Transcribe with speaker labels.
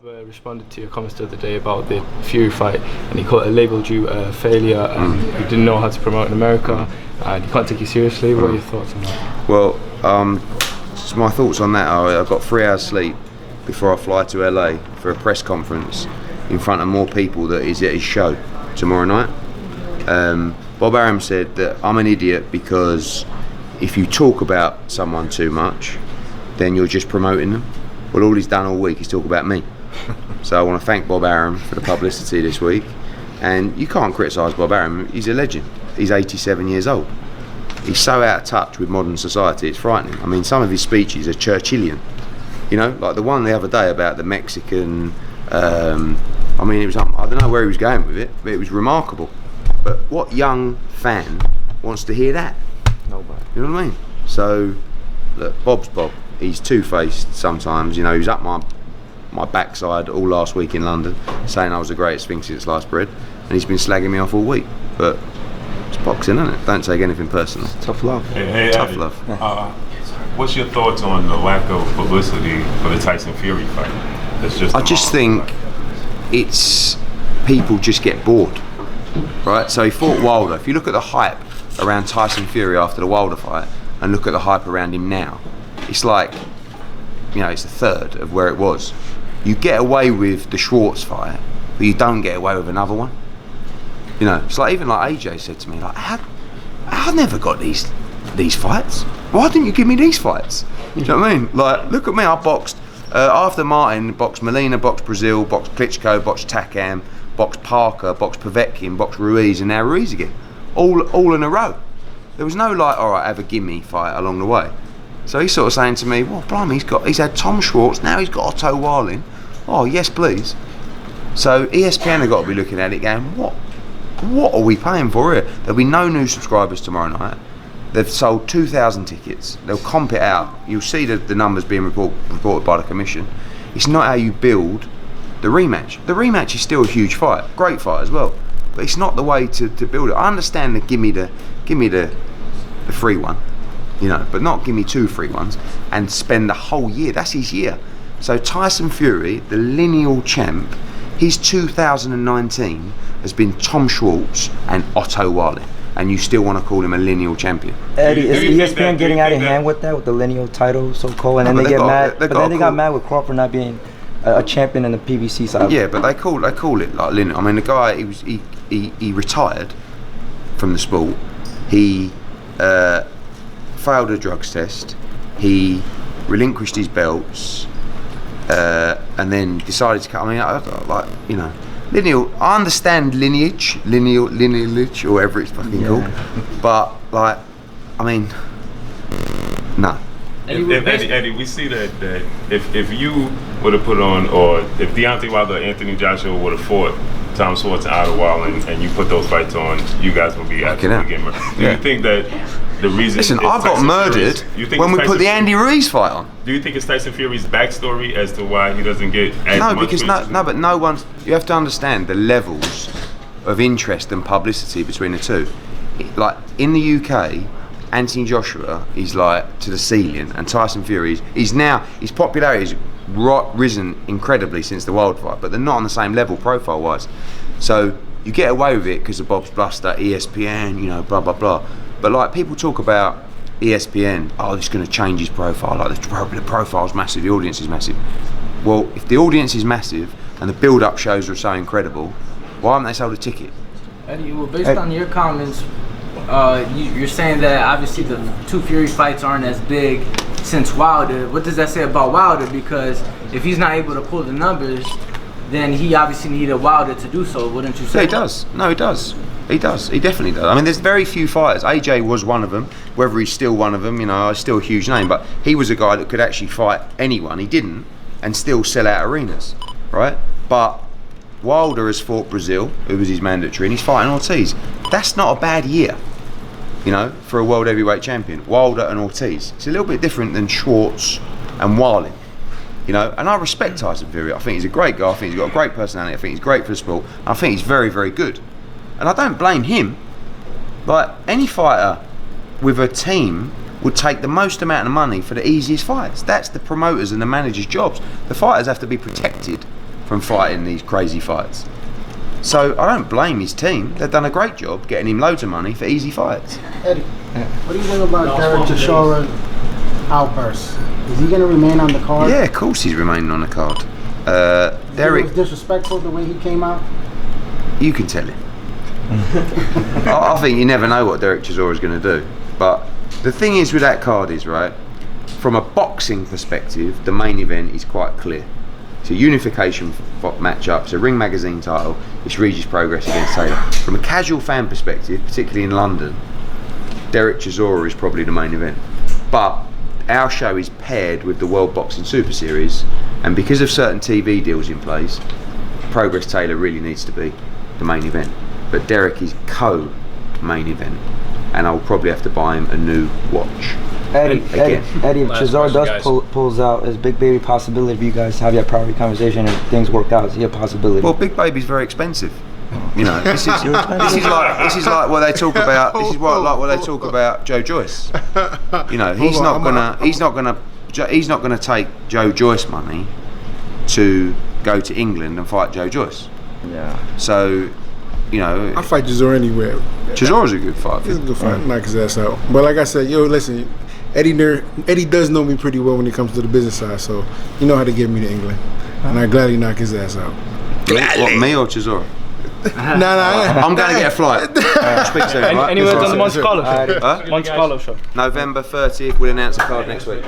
Speaker 1: responded to your comments the other day about the Fury fight, and he labelled you a failure and you didn't know how to promote in America, and he can't take you seriously. What are your thoughts on that?
Speaker 2: Well, so my thoughts on that are I've got 3 hours sleep before I fly to LA for a press conference in front of more people that is at his show tomorrow night. Bob Arum said that I'm an idiot because if you talk about someone too much, then you're just promoting them. Well, all he's done all week is talk about me. So I want to thank Bob Arum for the publicity this week. And you can't criticise Bob Arum, he's a legend. He's 87 years old. He's so out of touch with modern society, it's frightening. I mean, some of his speeches are Churchillian. You know, like the one the other day about the Mexican, I mean, it was, I don't know where he was going with it, but it was remarkable. But what young fan wants to hear that?
Speaker 1: Nobody.
Speaker 2: You know what I mean? So, look, Bob's Bob. He's two-faced sometimes. You know, he was up my backside all last week in London, saying I was the greatest thing since sliced bread, and he's been slagging me off all week. But it's boxing, isn't it? Don't take anything personal.
Speaker 1: Tough love.
Speaker 3: Hey,
Speaker 2: Tough
Speaker 3: Eddie,
Speaker 2: love.
Speaker 3: What's your thoughts on the lack of publicity for the Tyson Fury fight?
Speaker 2: I just think it's people just get bored, right? So he fought Wilder. If you look at the hype around Tyson Fury after the Wilder fight and look at the hype around him now, it's like, you know, it's a third of where it was. You get away with the Schwartz fight, but you don't get away with another one. You know, it's like, even like AJ said to me, like, I never got these fights. Why didn't you give me these fights? You know what I mean? Like, look at me, I boxed after Martin, boxed Molina, boxed Brazil, boxed Klitschko, boxed Takam, boxed Parker, boxed Povetkin, boxed Ruiz, and now Ruiz again. All in a row. There was no like, all right, have a gimme fight along the way. So he's sort of saying to me, well, blimey, he's had Tom Schwartz, now he's got Otto-Wallin. Oh, yes, please. So ESPN have got to be looking at it going, what are we paying for here? There'll be no new subscribers tomorrow night. They've sold 2,000 tickets. They'll comp it out. You'll see the numbers being reported by the commission. It's not how you build the rematch. The rematch is still a huge fight, great fight as well. But it's not the way to build it. I understand the give me the free one, you know, but not give me 2 free ones and spend the whole year. That's his year. So Tyson Fury, the lineal champ, his 2019 has been Tom Schwartz and Otto-Wallin, and you still want to call him a lineal champion.
Speaker 4: Eddie, is ESPN getting out of hand with that, with the lineal title, so-called, and then they get mad? But then they got mad with Crawford not being a champion in the PBC side.
Speaker 2: Yeah, but they call it like lineal. I mean, the guy, he retired from the sport. He failed a drugs test. He relinquished his belts, and then decided to cut. I mean, like, you know, lineal. I understand lineage, or whatever it's fucking called. But like, I mean, no.
Speaker 3: Eddie, we see that if you would have put on, or if Deontay Wilder, Anthony Joshua would have fought Tom Schwartz and Otto-Wallin, and you put those fights on, you guys would be absolutely getting murdered. Do you think that the reason?
Speaker 2: Listen, I got murdered when we put the Andy Ruiz fight on.
Speaker 3: Do you think it's Tyson Fury's backstory as to why he doesn't get as much?
Speaker 2: No, because but no one's. You have to understand the levels of interest and publicity between the two. Like in the UK, Anthony Joshua is like to the ceiling, and Tyson Fury his popularity has risen incredibly since the Wilder fight, but they're not on the same level profile wise. So you get away with it because of Bob's Bluster, ESPN, you know, blah blah blah. But like, people talk about ESPN, oh, it's going to change his profile. Like the profile's massive, the audience is massive. Well, if the audience is massive and the build-up shows are so incredible, why haven't they sold a ticket?
Speaker 5: Eddie, well, based on your comments, you're saying that obviously the 2 Fury fights aren't as big since Wilder. What does that say about Wilder? Because if he's not able to pull the numbers, then he obviously needed Wilder to do so, wouldn't you say?
Speaker 2: Yeah, he does. No, he does. He does. He definitely does. I mean, there's very few fighters. AJ was one of them. Whether he's still one of them, you know, is still a huge name. But he was a guy that could actually fight anyone. He didn't, and still sell out arenas, right? But Wilder has fought Brazil, who was his mandatory, and he's fighting Ortiz. That's not a bad year, you know, for a world heavyweight champion. Wilder and Ortiz. It's a little bit different than Schwartz and Wallin, you know. And I respect Tyson Fury. I think he's a great guy. I think he's got a great personality. I think he's great for the sport. And I think he's very, very good. And I don't blame him. Like, any fighter with a team would take the most amount of money for the easiest fights. That's the promoters and the managers' jobs. The fighters have to be protected from fighting these crazy fights. So I don't blame his team. They've done a great job getting him loads of money for easy fights.
Speaker 6: Eddie, what do you think about Derek Chishora's outburst? Is he going to remain on the card?
Speaker 2: Yeah, of course he's remaining on the card.
Speaker 6: Derek was disrespectful the way he came out.
Speaker 2: You can tell him. I think you never know what Derek Chisora is going to do. But the thing is with that card is, right, from a boxing perspective, the main event is quite clear. It's a unification matchup, it's a Ring Magazine title, it's Regis Progress against Taylor. From a casual fan perspective, particularly in London, Derek Chisora is probably the main event. But our show is paired with the World Boxing Super Series, and because of certain TV deals in place, Progress Taylor really needs to be the main event. But Derek is co-main event, and I'll probably have to buy him a new watch.
Speaker 4: Eddie, if Chisora pulls out, is Big Baby possibility for you guys to have that priority conversation and things work out? Is he a possibility?
Speaker 2: Well, Big Baby's very expensive. You know, this is like what they talk about. This is like what they talk about Joe Joyce. You know, he's not gonna take Joe Joyce money to go to England and fight Joe Joyce.
Speaker 4: Yeah.
Speaker 2: So, you know,
Speaker 7: I'll fight Chisora anywhere.
Speaker 2: Chisora's a good fight.
Speaker 7: He's a good fight. Knock his ass out. But like I said, listen, Eddie does know me pretty well when it comes to the business side, so you know how to get me to England, and I gladly knock his ass out.
Speaker 2: What, me or Chisora?
Speaker 7: Nah.
Speaker 2: I'm going to get a flight. Speak soon, right?
Speaker 1: Any words on the Monte Carlo show?
Speaker 2: Huh?
Speaker 1: Monte Carlo show.
Speaker 2: November 30th, we'll announce the card next week.